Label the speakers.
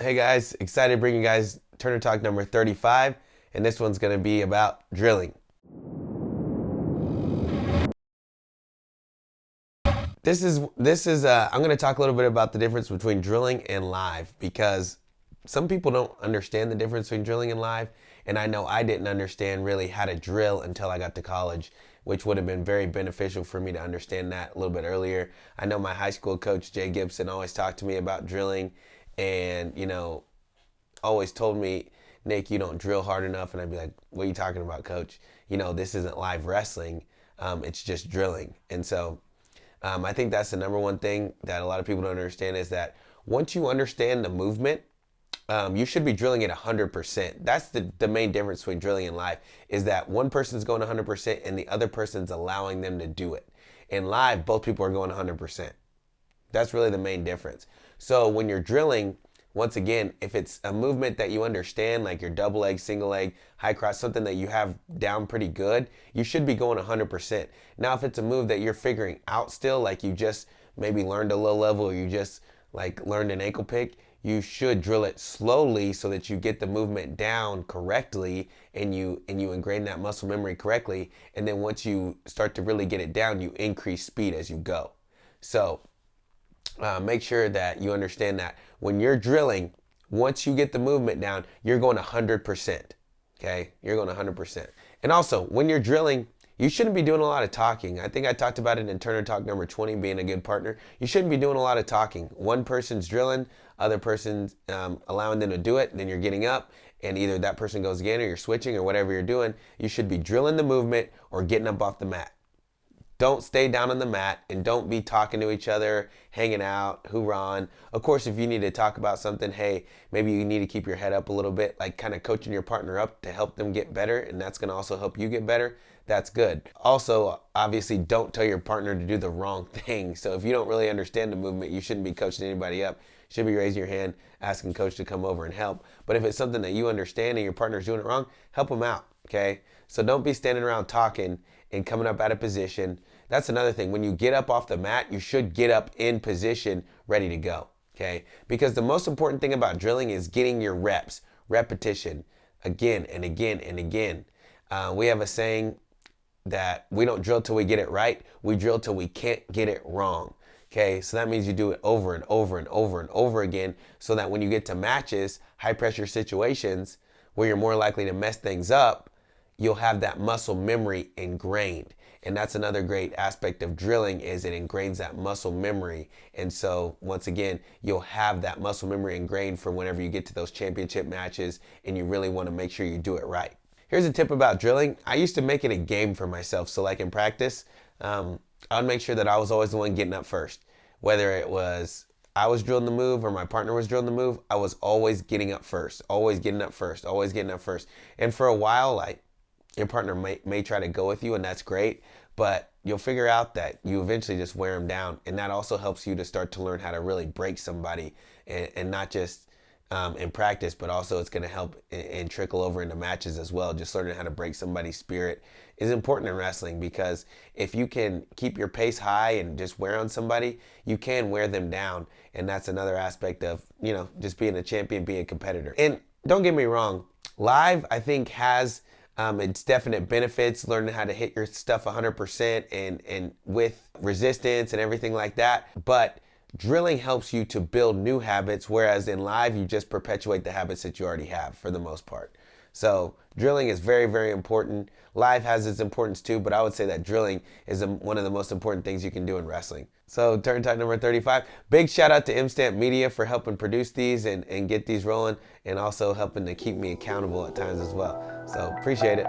Speaker 1: Hey guys, excited to bring you guys Turner Talk number 35, and this one's going to be about drilling. I'm going to talk a little bit about the difference between drilling and live because some people don't understand the difference between drilling and live, and I know I didn't understand really how to drill until I got to college, which would have been very beneficial for me to understand that a little bit earlier. I know my high school coach Jay Gibson always talked to me about drilling, and always told me, Nick, you don't drill hard enough. And I'd be like, what are you talking about, coach? This isn't live wrestling. It's just drilling. And so I think that's the number one thing that a lot of people don't understand is that once you understand the movement, you should be drilling at 100%. That's the main difference between drilling and live is that one person's going 100% and the other person's allowing them to do it. In live, both people are going 100%. That's really the main difference. So when you're drilling, once again, if it's a movement that you understand, like your double leg, single leg, high cross, something that you have down pretty good, you should be going 100%. Now, if it's a move that you're figuring out still, like you just maybe learned a low level or you just like learned an ankle pick, you should drill it slowly so that you get the movement down correctly and you ingrain that muscle memory correctly. And then once you start to really get it down, you increase speed as you go. So make sure that you understand that when you're drilling, once you get the movement down, you're going 100%. Okay? You're going 100%. And also, when you're drilling, you shouldn't be doing a lot of talking. I think I talked about it in Turner Talk number 20, being a good partner. You shouldn't be doing a lot of talking. One person's drilling, other person's allowing them to do it, then you're getting up, and either that person goes again or you're switching or whatever you're doing. You should be drilling the movement or getting up off the mat. Don't stay down on the mat and don't be talking to each other, hanging out, hoorahing. Of course, if you need to talk about something, hey, maybe you need to keep your head up a little bit, like kind of coaching your partner up to help them get better, and that's going to also help you get better. That's good. Also, obviously, don't tell your partner to do the wrong thing. So if you don't really understand the movement, you shouldn't be coaching anybody up. You should be raising your hand, asking coach to come over and help. But if it's something that you understand and your partner's doing it wrong, help them out, okay? So don't be standing around talking and coming up out of position. That's another thing. When you get up off the mat, you should get up in position, ready to go, okay? Because the most important thing about drilling is getting your reps, repetition, again and again and again. We have a saying that we don't drill till we get it right. We drill till we can't get it wrong, okay? So that means you do it over and over and over and over again so that when you get to matches, high pressure situations where you're more likely to mess things up, you'll have that muscle memory ingrained. And that's another great aspect of drilling is it ingrains that muscle memory. And so once again, you'll have that muscle memory ingrained for whenever you get to those championship matches and you really want to make sure you do it right. Here's a tip about drilling. I used to make it a game for myself. So like in practice, I would make sure that I was always the one getting up first. Whether it was I was drilling the move or my partner was drilling the move, I was always getting up first, always getting up first, always getting up first. And for a while, like, your partner may try to go with you, and that's great, but you'll figure out that you eventually just wear them down, and that also helps you to start to learn how to really break somebody, and not just in practice, but also it's going to help and trickle over into matches as well. Just learning how to break somebody's spirit is important in wrestling because if you can keep your pace high and just wear on somebody, you can wear them down, and that's another aspect of just being a champion, being a competitor. And don't get me wrong, live I think has its definite benefits, learning how to hit your stuff 100% and with resistance and everything like that. But drilling helps you to build new habits, whereas in live, you just perpetuate the habits that you already have for the most part. So drilling is very, very important. Live has its importance too, but I would say that drilling is one of the most important things you can do in wrestling. So Turn Talk number 35. Big shout out to M-Stamp Media for helping produce these and get these rolling and also helping to keep me accountable at times as well. So appreciate it.